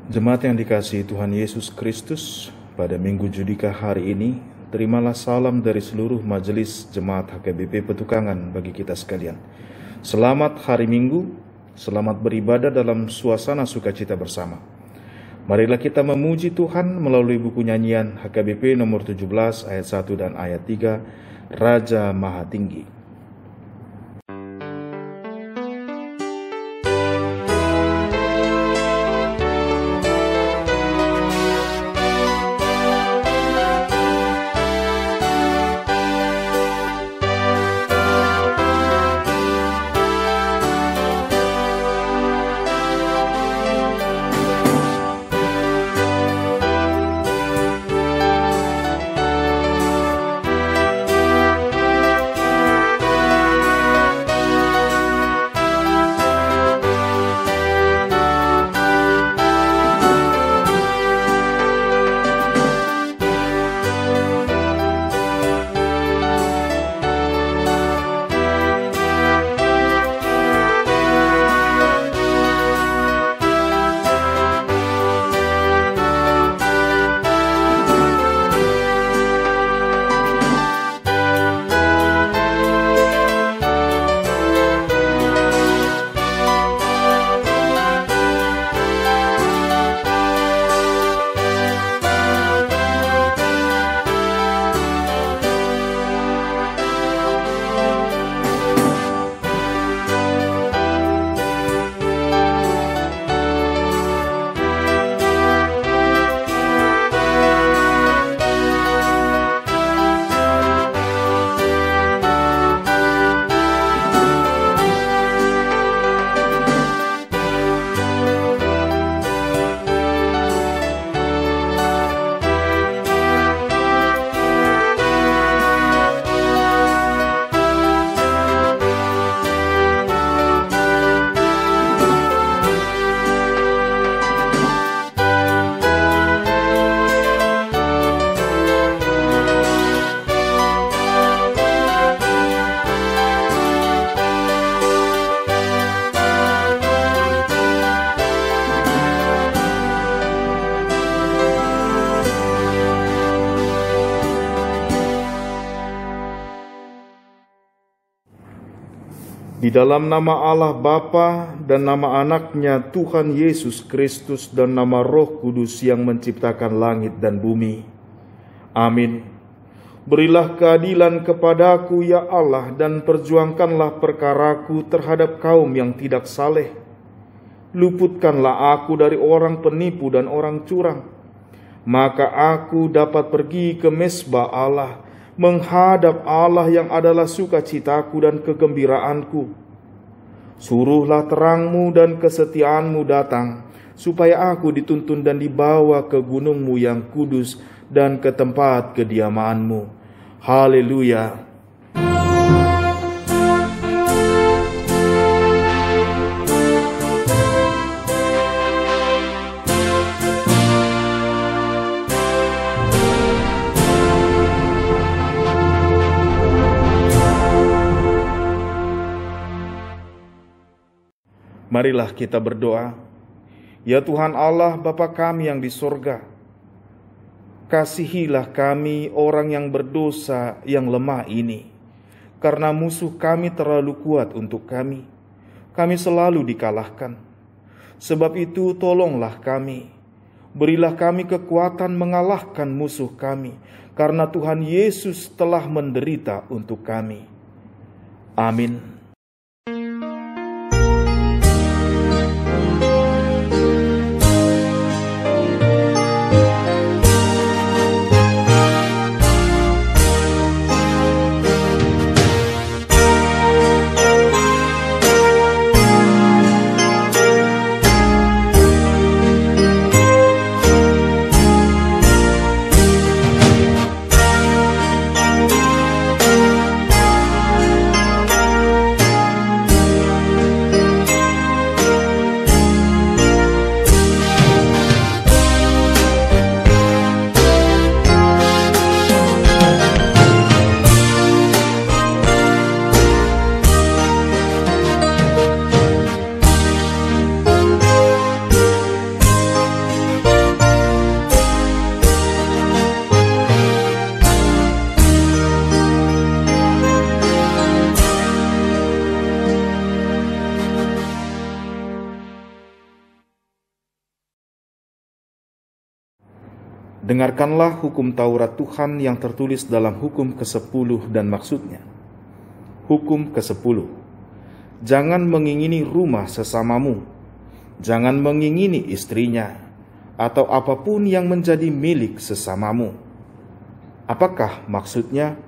Jemaat yang dikasihi Tuhan Yesus Kristus, pada Minggu Judika hari ini, terimalah salam dari seluruh majelis Jemaat HKBP Petukangan bagi kita sekalian. Selamat hari Minggu, selamat beribadah dalam suasana sukacita bersama. Marilah kita memuji Tuhan melalui buku nyanyian HKBP nomor 17 ayat 1 dan ayat 3, Raja Maha Tinggi. Di dalam nama Allah Bapa dan nama anaknya Tuhan Yesus Kristus dan nama Roh Kudus yang menciptakan langit dan bumi. Amin. Berilah keadilan kepadaku ya Allah dan perjuangkanlah perkaraku terhadap kaum yang tidak saleh. Luputkanlah aku dari orang penipu dan orang curang. Maka aku dapat pergi ke mezbah Allah, menghadap Allah yang adalah sukacitaku dan kegembiraanku. Suruhlah terangmu dan kesetiaanmu datang, supaya aku dituntun dan dibawa ke gunungmu yang kudus dan ke tempat kediamanmu. Haleluya. Marilah kita berdoa. Ya Tuhan Allah Bapa kami yang di sorga, kasihilah kami orang yang berdosa yang lemah ini, karena musuh kami terlalu kuat untuk kami. Kami selalu dikalahkan. Sebab itu tolonglah kami. Berilah kami kekuatan mengalahkan musuh kami, karena Tuhan Yesus telah menderita untuk kami. Amin. Dengarkanlah hukum Taurat Tuhan yang tertulis dalam hukum ke-10 dan maksudnya. Hukum ke-10. Jangan mengingini rumah sesamamu, jangan mengingini istrinya, atau apapun yang menjadi milik sesamamu. Apakah maksudnya?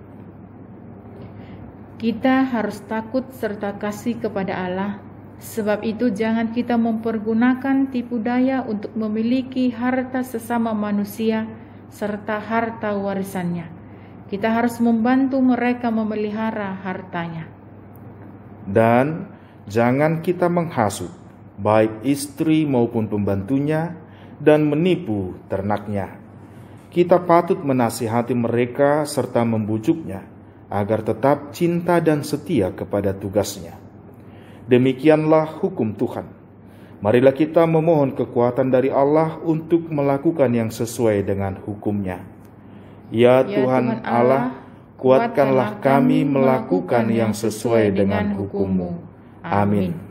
Kita harus takut serta kasih kepada Allah. Sebab itu jangan kita mempergunakan tipu daya untuk memiliki harta sesama manusia serta harta warisannya. Kita harus membantu mereka memelihara hartanya. Dan jangan kita menghasut baik istri maupun pembantunya dan menipu ternaknya. Kita patut menasihati mereka serta membujuknya agar tetap cinta dan setia kepada tugasnya. Demikianlah hukum Tuhan. Marilah kita memohon kekuatan dari Allah untuk melakukan yang sesuai dengan hukum-Nya. Ya Tuhan Allah, kuatkanlah kami melakukan yang sesuai dengan hukum-Mu. Amin.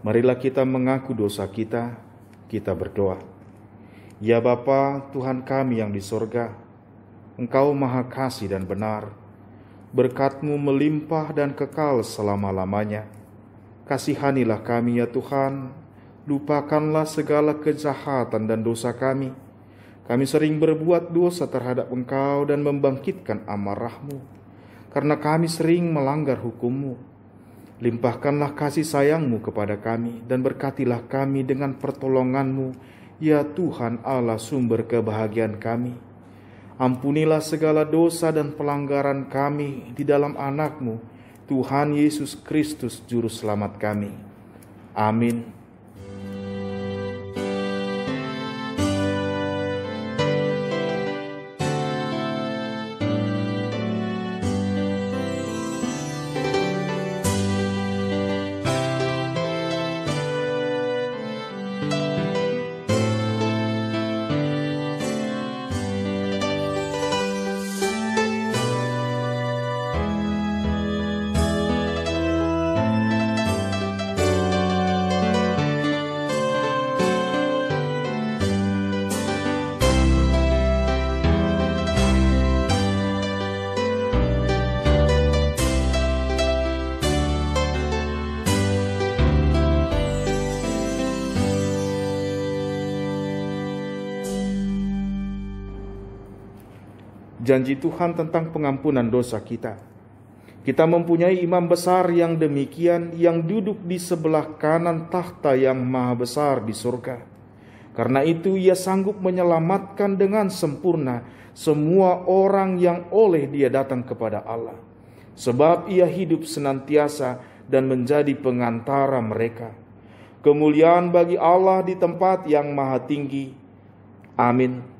Marilah kita mengaku dosa kita, kita berdoa. Ya Bapa, Tuhan kami yang di sorga, Engkau maha kasih dan benar. Berkat-Mu melimpah dan kekal selama-lamanya. Kasihanilah kami ya Tuhan, lupakanlah segala kejahatan dan dosa kami. Kami sering berbuat dosa terhadap Engkau dan membangkitkan amarah-Mu, karena kami sering melanggar hukum-Mu. Limpahkanlah kasih sayang-Mu kepada kami dan berkatilah kami dengan pertolongan-Mu, ya Tuhan Allah sumber kebahagiaan kami. Ampunilah segala dosa dan pelanggaran kami di dalam anak-Mu, Tuhan Yesus Kristus Juru Selamat kami. Amin. Janji Tuhan tentang pengampunan dosa kita. Kita mempunyai imam besar yang demikian, yang duduk di sebelah kanan tahta yang maha besar di surga. Karena itu ia sanggup menyelamatkan dengan sempurna semua orang yang oleh dia datang kepada Allah. Sebab ia hidup senantiasa dan menjadi pengantara mereka. Kemuliaan bagi Allah di tempat yang maha tinggi. Amin.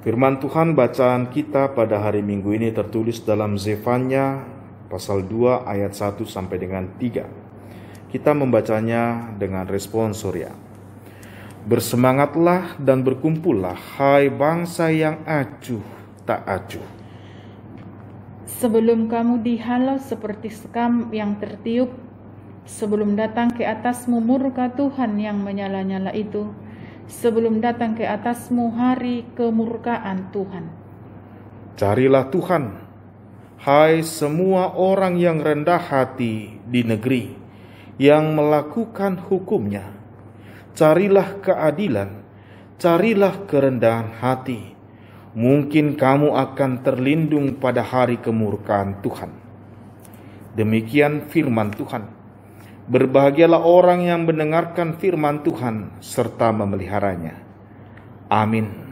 Firman Tuhan bacaan kita pada hari Minggu ini tertulis dalam Zefanya pasal 2 ayat 1 sampai dengan 3. Kita membacanya dengan respons Surya. Bersemangatlah dan berkumpullah, hai bangsa yang acuh tak acuh. Sebelum kamu dihalau seperti sekam yang tertiup, sebelum datang ke atasmu murka Tuhan yang menyala-nyala itu, sebelum datang ke atasmu hari kemurkaan Tuhan. Carilah Tuhan, hai semua orang yang rendah hati di negeri, yang melakukan hukumnya. Carilah keadilan, carilah kerendahan hati. Mungkin kamu akan terlindung pada hari kemurkaan Tuhan. Demikian firman Tuhan. Berbahagialah orang yang mendengarkan firman Tuhan serta memeliharanya. Amin.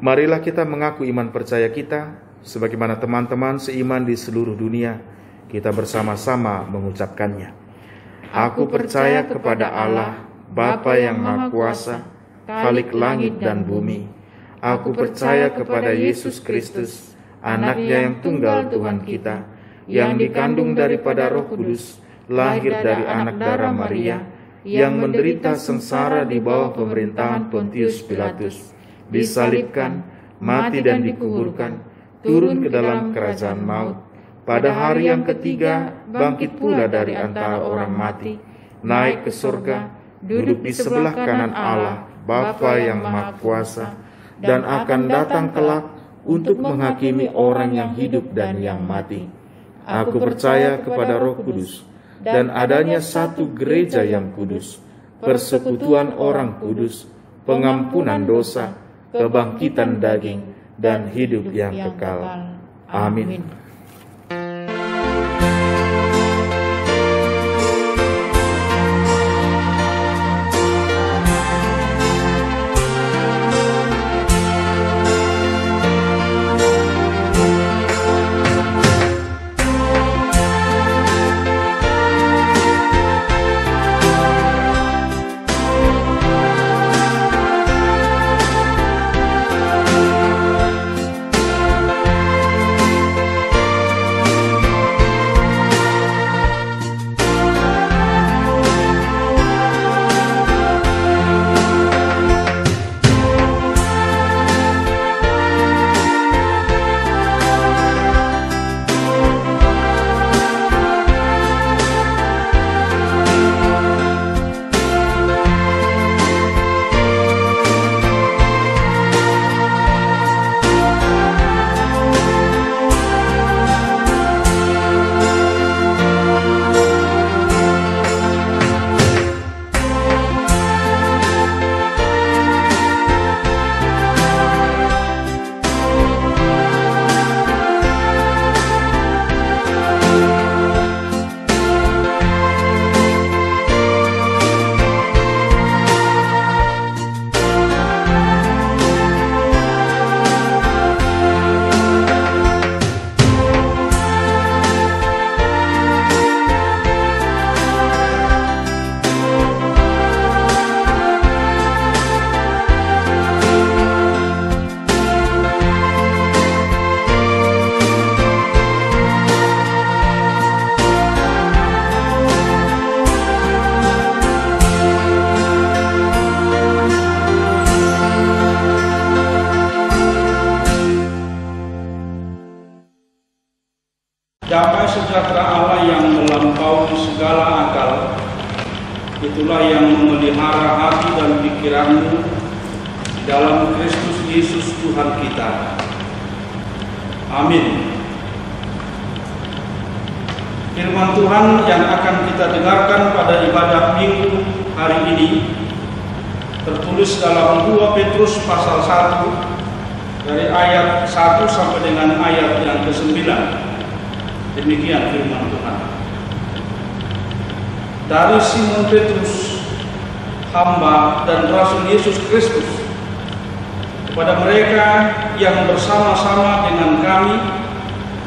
Marilah kita mengaku iman percaya kita, sebagaimana teman-teman seiman di seluruh dunia, kita bersama-sama mengucapkannya. Aku percaya kepada Allah, Bapa yang Maha Kuasa, Khalik langit dan bumi. Aku percaya kepada Yesus Kristus, Anaknya yang tunggal Tuhan kita, yang dikandung daripada Roh Kudus, lahir dari anak darah Maria, yang menderita sengsara di bawah pemerintahan Pontius Pilatus, disalibkan, mati dan dikuburkan, turun ke dalam kerajaan maut. Pada hari yang ketiga, bangkit pula dari antara orang mati, naik ke surga, duduk di sebelah kanan Allah, Bapa yang Maha Kuasa, dan akan datang kelak untuk menghakimi orang yang hidup dan yang mati. Aku percaya kepada Roh Kudus, dan adanya satu gereja yang kudus, persekutuan orang kudus, pengampunan dosa, kebangkitan daging, dan hidup yang kekal. Amin. kata-kata Allah yang melampaui segala akal, itulah yang memelihara hati dan pikiranmu di dalam Kristus Yesus Tuhan kita. Amin. Firman Tuhan yang akan kita dengarkan pada ibadah Minggu hari ini tertulis dalam 2 Petrus pasal 1 dari ayat 1 sampai dengan ayat yang ke-9. Demikian firman Tuhan. Dari Simon Petrus, hamba dan Rasul Yesus Kristus, kepada mereka yang bersama-sama dengan kami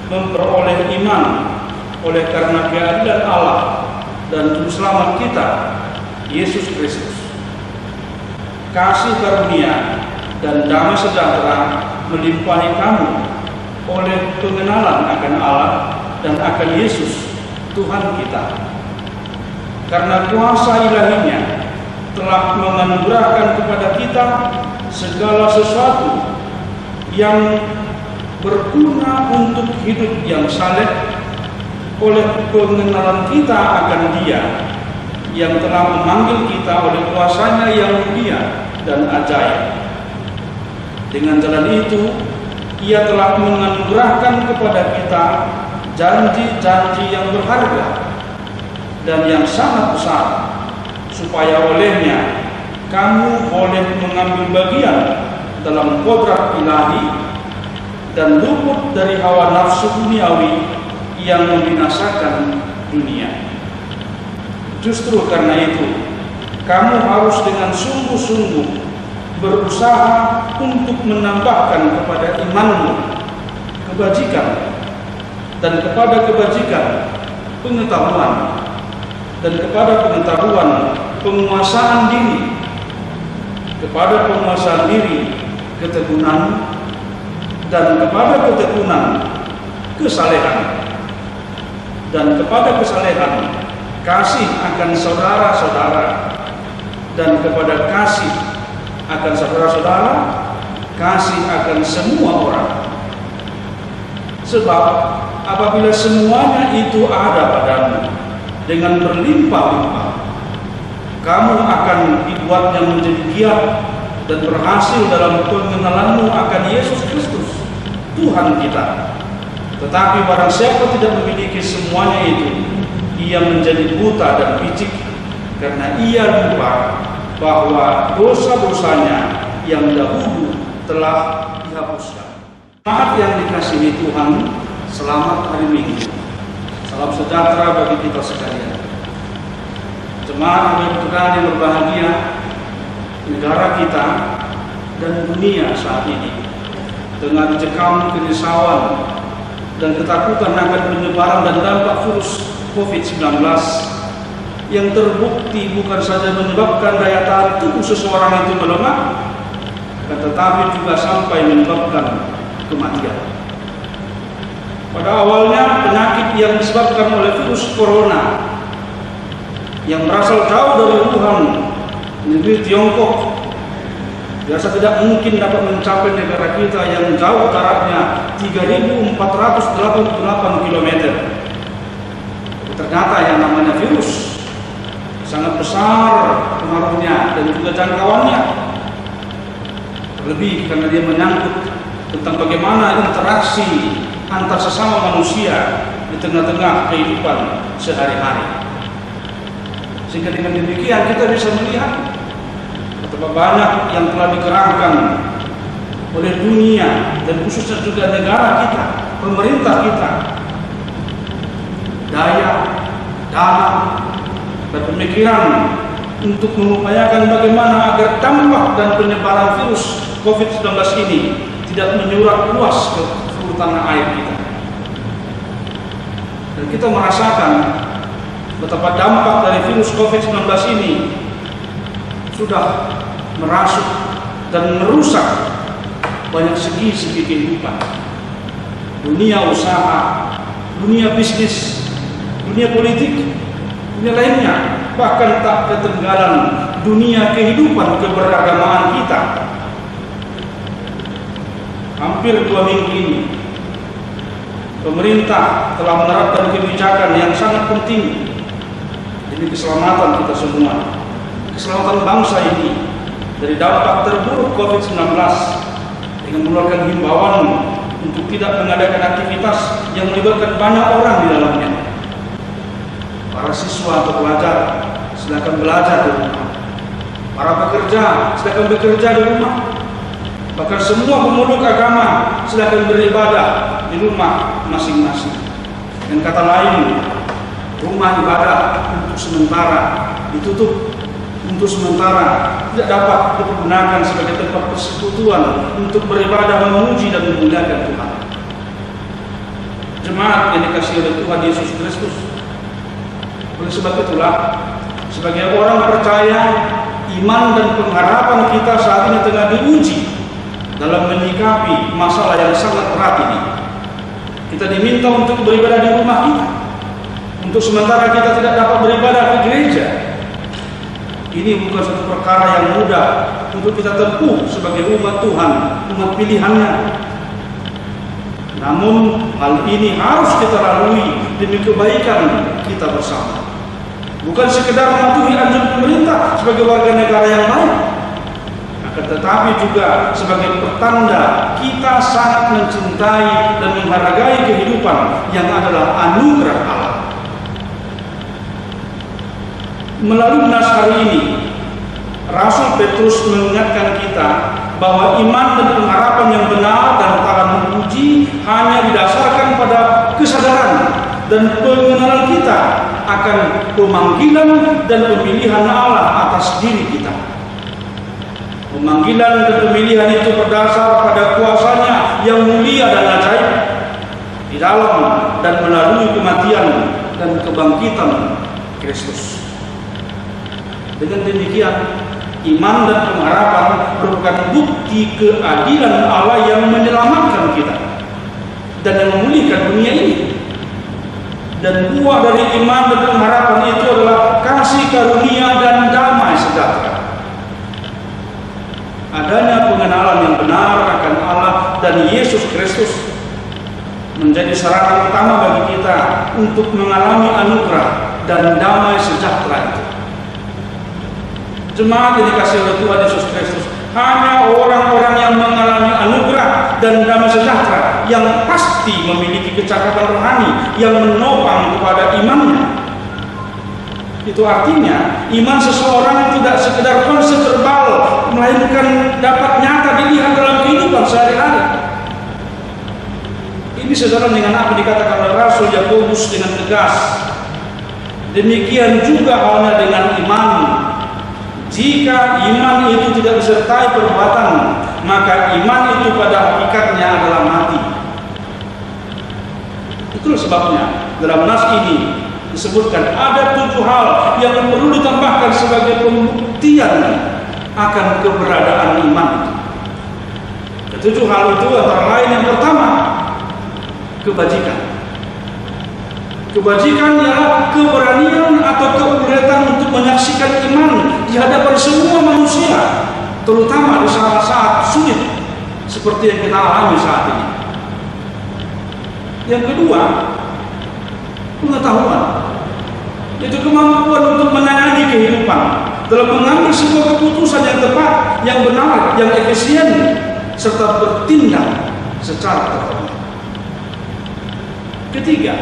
memperoleh iman oleh karena keadilan Allah dan Juru Selamat kita, Yesus Kristus. Kasih karunia dan damai sejahtera melimpahi kamu oleh pengenalan akan Allah dan akan Yesus Tuhan kita. Karena kuasa ilahinya telah menganugerahkan kepada kita segala sesuatu yang berguna untuk hidup yang saleh oleh pengenalan kita akan Dia yang telah memanggil kita oleh kuasanya yang mulia dan ajaib. Dengan jalan itu, Ia telah menganugerahkan kepada kita janji-janji yang berharga dan yang sangat besar, supaya olehnya kamu boleh mengambil bagian dalam kodrat ilahi dan luput dari hawa nafsu duniawi yang membinasakan dunia. Justru karena itu, kamu harus dengan sungguh-sungguh berusaha untuk menambahkan kepada imanmu kebajikan, dan kepada kebajikan pengetahuan, dan kepada pengetahuan penguasaan diri, kepada penguasaan diri ketekunan, dan kepada ketekunan kesalehan, dan kepada kesalehan kasih akan saudara-saudara, dan kepada kasih akan saudara-saudara kasih akan semua orang. Sebab apabila semuanya itu ada padamu dengan berlimpah-limpah, kamu akan dibuatnya menjadi giat dan berhasil dalam pengenalanmu akan Yesus Kristus Tuhan kita. Tetapi barang siapa tidak memiliki semuanya itu, ia menjadi buta dan picik, karena ia lupa bahwa dosa-dosanya yang dahulu telah dihapuskan. Jemaat yang dikasihi Tuhan, selamat hari Minggu. Salam sejahtera bagi kita sekalian. Jemaat yang berbahagia, negara kita dan dunia saat ini dengan dicekam kerisauan dan ketakutan akan penyebaran dan dampak virus COVID-19 yang terbukti bukan saja menyebabkan daya tahan tubuh seseorang itu melemah, tetapi juga sampai menyebabkan kematian. Pada awalnya penyakit yang disebabkan oleh virus corona yang berasal jauh dari Wuhan, negeri Tiongkok, biasa tidak mungkin dapat mencapai negara kita yang jauh jaraknya 3.488 km. Ternyata yang namanya virus sangat besar pengaruhnya dan juga jangkauannya, terlebih karena dia menyangkut tentang bagaimana interaksi antar sesama manusia di tengah-tengah kehidupan sehari-hari. Sehingga dengan demikian kita bisa melihat betapa banyak yang telah dikerahkan oleh dunia dan khususnya juga negara kita, pemerintah kita, daya, dana, dan pemikiran untuk mengupayakan bagaimana agar dampak dan penyebaran virus COVID-19 ini tidak menyurat luas ke seluruh tanah air kita. Dan kita merasakan betapa dampak dari virus COVID-19 ini sudah merasuk dan merusak banyak segi-segi kehidupan. Dunia usaha, dunia bisnis, dunia politik, dunia lainnya, bahkan tak ketinggalan dunia kehidupan keberagamaan kita. Hampir 2 minggu ini pemerintah telah menerapkan kebijakan yang sangat penting demi keselamatan kita semua, keselamatan bangsa ini dari dampak terburuk COVID-19, dengan mengeluarkan himbauan untuk tidak mengadakan aktivitas yang melibatkan banyak orang di dalamnya. Para siswa atau pelajar silakan belajar di rumah. Para pekerja silakan bekerja di rumah. Bahkan semua pemeluk agama silakan beribadah di rumah masing-masing. Dengan kata lain, rumah ibadah untuk sementara ditutup, untuk sementara tidak dapat dipergunakan sebagai tempat persekutuan untuk beribadah, memuji dan memuliakan Tuhan. Jemaat yang dikasihi oleh Tuhan Yesus Kristus, oleh sebab itulah, sebagai orang percaya, iman dan pengharapan kita saat ini tengah diuji dalam menyikapi masalah yang sangat berat ini. Kita diminta untuk beribadah di rumah kita. Untuk sementara kita tidak dapat beribadah di gereja. Ini bukan suatu perkara yang mudah untuk kita tempuh sebagai umat Tuhan, umat pilihannya. Namun hal ini harus kita lalui demi kebaikan kita bersama. Bukan sekedar mematuhi anjuran pemerintah sebagai warga negara yang baik, akan tetapi juga sebagai pertanda kita sangat mencintai dan menghargai kehidupan yang adalah anugerah Allah. Melalui nas hari ini, Rasul Petrus mengingatkan kita bahwa iman dan pengharapan yang benar dan tak menguji hanya didasarkan pada kesadaran dan pengenalan kita akan pemanggilan dan pemilihan Allah atas diri kita. Pemanggilan dan pemilihan itu berdasar pada kuasanya yang mulia dan ajaib di dalam dan melalui kematian dan kebangkitan Kristus. Dengan demikian, iman dan pengharapan merupakan bukti keadilan Allah yang menyelamatkan kita dan yang memulihkan dunia ini. Dan buah dari iman dan pengharapan itu adalah kasih karunia dan damai sejahtera. Adanya pengenalan yang benar akan Allah dan Yesus Kristus menjadi syarat utama bagi kita untuk mengalami anugerah dan damai sejahtera itu. Jemaat yang dikasihi oleh Tuhan Yesus Kristus, hanya orang-orang yang mengalami anugerah dan damai sejahtera yang pasti memiliki kecakapan rohani yang menopang kepada imannya. Itu artinya iman seseorang tidak sekedar konsep verbal, melainkan dapat nyata dilihat dalam kehidupan sehari-hari. Ini sejalan dengan apa dikatakan oleh Rasul Yakobus dengan tegas. Demikian juga halnya dengan iman. Jika iman itu tidak disertai perbuatan, maka iman itu pada hakikatnya adalah mati. Itulah sebabnya dalam nas ini disebutkan ada 7 hal yang perlu ditambahkan sebagai pembuktian akan keberadaan iman. Ketujuh hal itu antara lain yang pertama, kebajikan. Kebajikan ialah keberanian atau keuletan untuk menyaksikan iman di hadapan semua manusia, terutama di saat-saat sulit seperti yang kita alami saat ini. Yang kedua, pengetahuan, yaitu kemampuan untuk menangani kehidupan dalam mengambil sebuah keputusan yang tepat, yang benar, yang efisien, serta bertindak secara tertentu. Ketiga,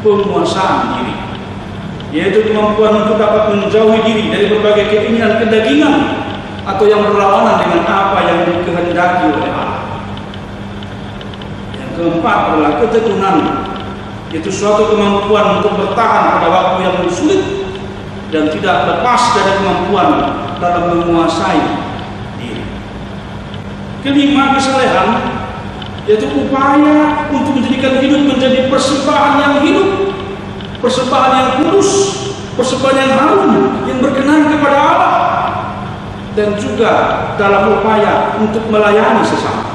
penguasaan diri, yaitu kemampuan untuk dapat menjauhi diri dari berbagai keinginan kedagingan atau yang berlawanan dengan apa yang dikehendaki oleh Allah. Yang keempat adalah ketekunan, yaitu suatu kemampuan untuk bertahan pada waktu yang sulit dan tidak lepas dari kemampuan dalam menguasai diri. Kelima, kesalehan, yaitu upaya untuk menjadikan hidup menjadi persembahan yang hidup, persembahan yang kudus, persembahan yang harum, yang berkenan kepada Allah, dan juga dalam upaya untuk melayani sesama.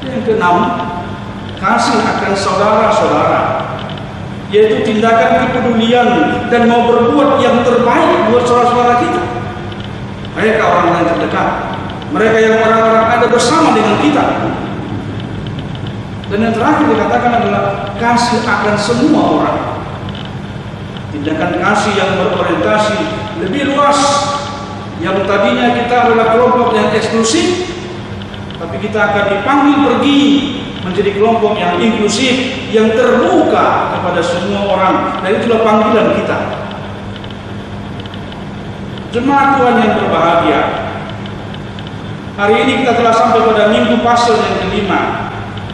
Yang keenam, kasih akan saudara-saudara, yaitu tindakan kepedulian dan mau berbuat yang terbaik buat saudara-saudara kita. Mereka orang yang terdekat, mereka yang orang-orang ada bersama dengan kita. Dan yang terakhir dikatakan adalah kasih akan semua orang. Tindakan kasih yang berorientasi lebih luas. Yang tadinya kita adalah kelompok yang eksklusif, tapi kita akan dipanggil pergi menjadi kelompok yang inklusif, yang terbuka kepada semua orang. Dan itulah panggilan kita. Jemaat Tuhan yang berbahagia, hari ini kita telah sampai pada minggu Paskah yang kelima,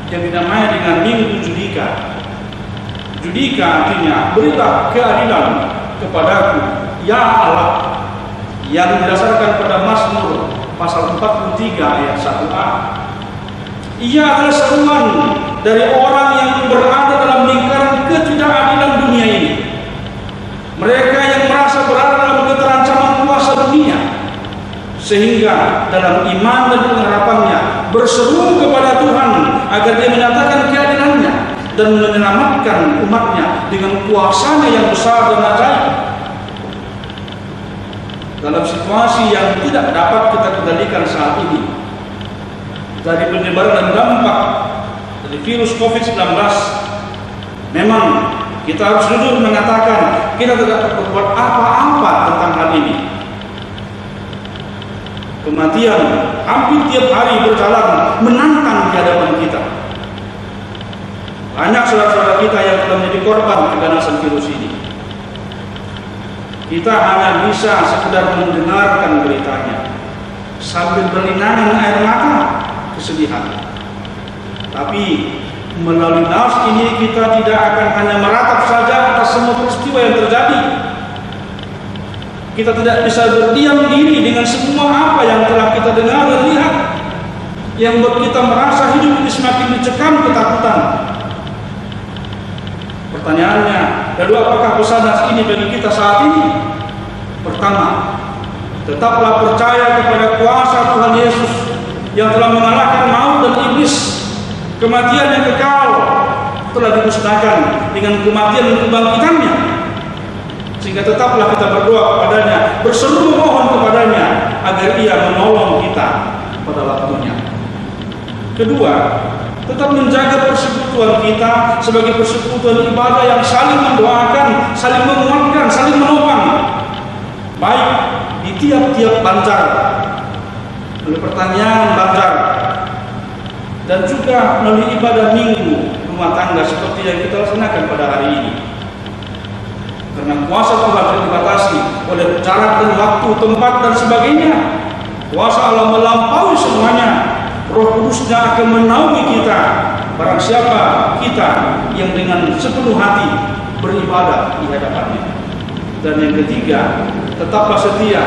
yang dinamai dengan Minggu Judika. Judika artinya berilah keadilan kepadaku, ya Allah, yang didasarkan pada Mazmur pasal 43 ayat 1a. Ia adalah seruan dari orang yang berada dalam lingkaran ketidakadilan dunia ini. Mereka yang merasa berada dalam keterancaman kuasa dunia, sehingga dalam iman dan pengharapannya berseru kepada Tuhan agar Dia menyatakan keadilannya dan menyelamatkan umatnya dengan kuasa-Nya yang besar dan ajaib. Dalam situasi yang tidak dapat kita kendalikan saat ini, dari penyebaran dan dampak dari virus COVID-19, memang kita harus jujur mengatakan kita tidak berbuat apa-apa tentang hal ini. Kematian hampir tiap hari berjalan menantang di hadapan kita. Banyak saudara-saudara kita yang telah menjadi korban keganasan virus ini. Kita hanya bisa sekedar mendengarkan beritanya sambil berlinangan air mata kesedihan. Tapi melalui naus ini kita tidak akan hanya meratap saja atas semua peristiwa yang terjadi. Kita tidak bisa berdiam diri dengan semua apa yang telah kita dengar dan lihat, yang membuat kita merasa hidup ini semakin dicekam ketakutan. Pertanyaannya, lalu apakah pesan ini bagi kita saat ini? Pertama, tetaplah percaya kepada kuasa Tuhan Yesus yang telah mengalahkan maut dan iblis. Kematian yang kekal telah dimusnahkan dengan kematian dan kebangkitannya. Sehingga tetaplah kita berdoa kepadanya, berseru memohon kepadanya agar Ia menolong kita pada waktunya. Kedua, tetap menjaga persekutuan kita sebagai persekutuan ibadah yang saling mendoakan, saling menguatkan, saling menopang, baik di tiap-tiap banjar, oleh pertanyaan banjar, dan juga melalui ibadah minggu rumah tangga seperti yang kita laksanakan pada hari ini. Karena kuasa Tuhan tidak dibatasi oleh jarak dan waktu, tempat dan sebagainya. Kuasa Allah melampaui semuanya. Roh Kudusnya akan menaungi kita, barang siapa kita yang dengan sepenuh hati beribadah di hadapannya. Dan yang ketiga, tetaplah setia,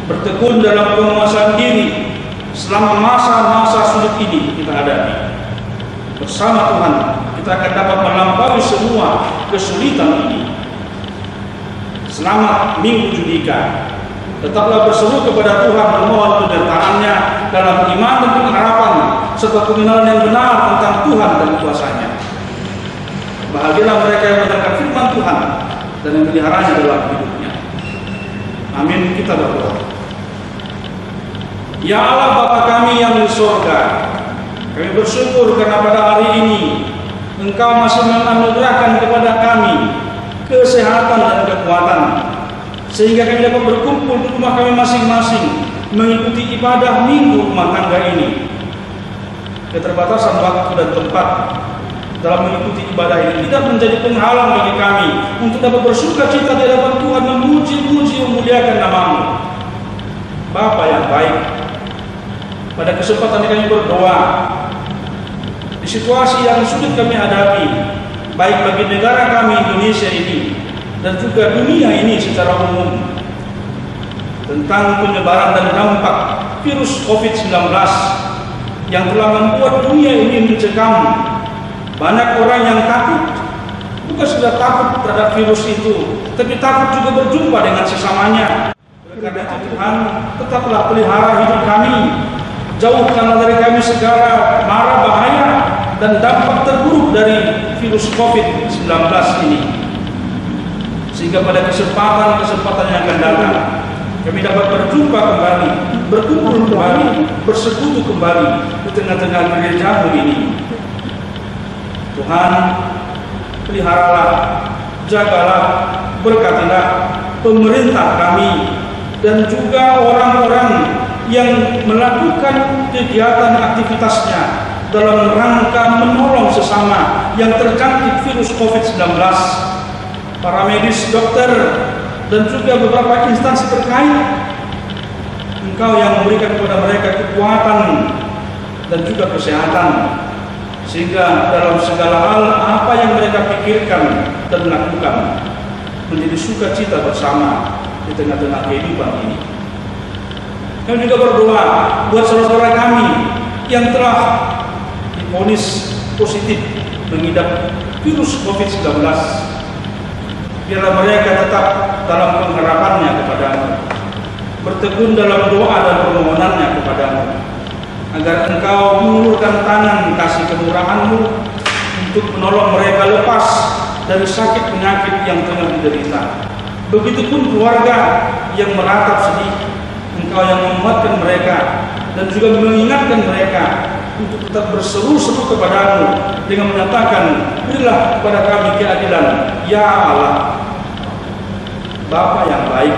bertekun dalam penguasaan diri selama masa-masa sulit ini kita hadapi. Bersama Tuhan kita akan dapat melampaui semua kesulitan ini. Selamat Minggu Judika. Tetaplah berseru kepada Tuhan, memohon penyertaan-Nya dalam iman dan pengharapan serta pengenalan yang benar tentang Tuhan dan kuasa-Nya. Bahagialah mereka yang mendengarkan firman Tuhan dan yang meliharanya dalam hidupnya. Amin. Kita berdoa. Ya Allah Bapa kami yang di surga, kami bersyukur karena pada hari ini Engkau masih menganugerahkan kepada kami kesehatan dan kekuatan, sehingga kami dapat berkumpul di rumah kami masing-masing mengikuti ibadah minggu rumah tangga ini. Keterbatasan waktu dan tempat dalam mengikuti ibadah ini tidak menjadi penghalang bagi kami untuk dapat bersuka cita di hadapan Tuhan, memuji-muji, memuliakan nama-Mu. Bapa yang baik, pada kesempatan ini kami berdoa di situasi yang sulit kami hadapi, baik bagi negara kami Indonesia ini dan juga dunia ini secara umum, tentang penyebaran dan dampak virus COVID-19 yang telah membuat dunia ini mencekam. Banyak orang yang takut, bukan sudah takut terhadap virus itu, tapi takut juga berjumpa dengan sesamanya. Karena itu Tuhan, tetaplah pelihara hidup kami, jauhkanlah dari kami segala mara bahaya dan dampak terburuk dari virus COVID-19 ini, sehingga pada kesempatan yang akan datang kami dapat berjumpa kembali, berkumpul kembali, bersekutu kembali di tengah-tengah gereja-Mu ini. Tuhan, peliharalah, jagalah, berkatilah pemerintah kami dan juga orang-orang yang melakukan kegiatan aktivitasnya dalam rangka menolong sesama yang terjangkit virus COVID-19. Para medis, dokter, dan juga beberapa instansi terkait, Engkau yang memberikan kepada mereka kekuatan dan juga kesehatan, sehingga dalam segala hal apa yang mereka pikirkan dan lakukan menjadi sukacita bersama di tengah-tengah kehidupan ini. Kami juga berdoa buat saudara-saudara kami yang telah divonis positif mengidap virus COVID-19. Biarlah mereka tetap dalam pengharapannya kepadamu, bertekun dalam doa dan permohonannya kepadamu, agar Engkau mengulurkan tangan kasih kemurahan-Mu untuk menolong mereka lepas dari sakit penyakit yang tengah diderita. Begitupun keluarga yang meratap sedih, Engkau yang menguatkan mereka dan juga mengingatkan mereka untuk tetap berseru-seru kepadamu dengan menyatakan, berilah kepada kami keadilan, ya Allah, Bapa yang baik.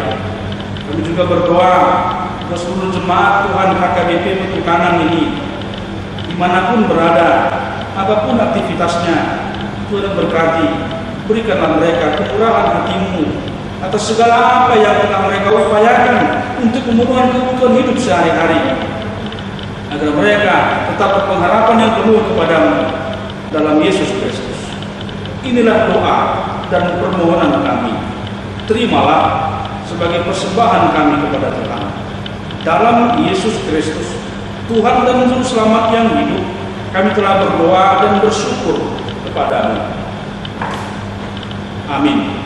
Kami juga berdoa untuk seluruh jemaat Tuhan HKBP Petukangan ini, dimanapun berada, apapun aktivitasnya, Tuhan berkati, berikanlah mereka kemurahan hati-Mu atas segala apa yang telah mereka upayakan untuk memenuhi kebutuhan hidup sehari-hari, agar mereka tetap berpengharapan yang penuh kepadamu dalam Yesus Kristus. Inilah doa dan permohonan kami. Terimalah sebagai persembahan kami kepada Tuhan. Dalam Yesus Kristus, Tuhan dan Juru Selamat yang hidup, kami telah berdoa dan bersyukur kepadamu. Amin.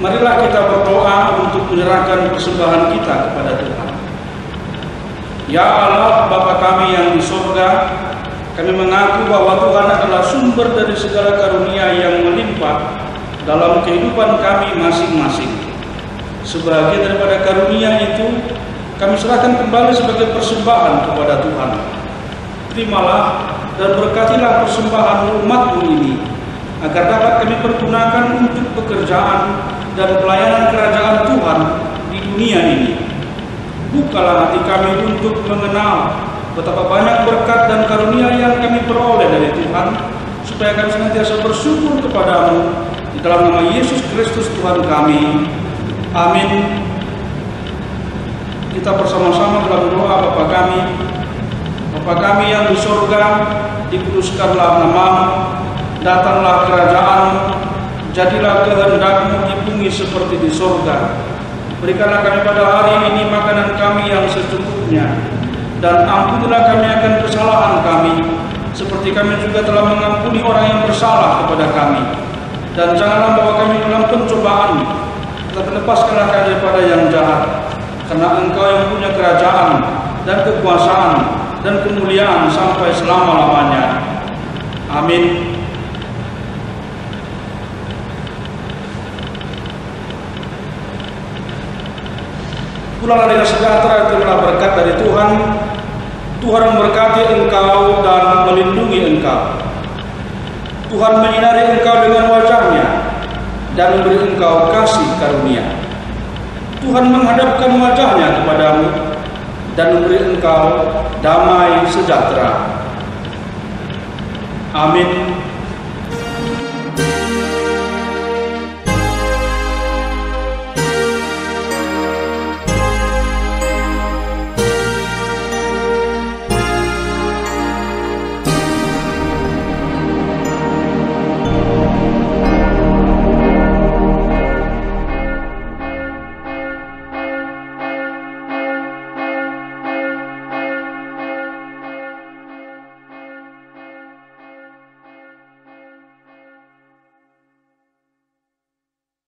Marilah kita berdoa untuk menyerahkan persembahan kita kepada Tuhan. Ya Allah, Bapa kami yang di surga, kami mengaku bahwa Tuhan adalah sumber dari segala karunia yang melimpah dalam kehidupan kami masing-masing. Sebagian daripada karunia itu kami serahkan kembali sebagai persembahan kepada Tuhan. Terimalah dan berkatilah persembahan umat-Mu ini, agar dapat kami pergunakan untuk pekerjaan dan pelayanan kerajaan Tuhan di dunia ini. Bukalah hati kami untuk mengenal betapa banyak berkat dan karunia yang kami peroleh dari Tuhan, supaya kami senantiasa bersyukur kepadamu di dalam nama Yesus Kristus Tuhan kami. Amin. Kita bersama-sama dalam doa Bapa kami yang di surga, dikuduskanlah namamu, datanglah kerajaanmu, jadilah kehendak-Mu di bumi seperti di surga. Berikanlah kami pada hari ini makanan kami yang secukupnya, dan ampunilah kami akan kesalahan kami, seperti kami juga telah mengampuni orang yang bersalah kepada kami. Dan janganlah bawa kami dalam pencobaan, tetapi lepaskanlah kami daripada yang jahat, karena Engkau yang punya kerajaan dan kekuasaan dan kemuliaan sampai selama-lamanya. Amin. Pulanglah dengan sejahtera, terimalah berkat dari Tuhan. Tuhan memberkati engkau dan melindungi engkau. Tuhan menyinari engkau dengan wajah-Nya dan memberi engkau kasih karunia. Tuhan menghadapkan wajah-Nya kepadamu dan memberi engkau damai sejahtera. Amin.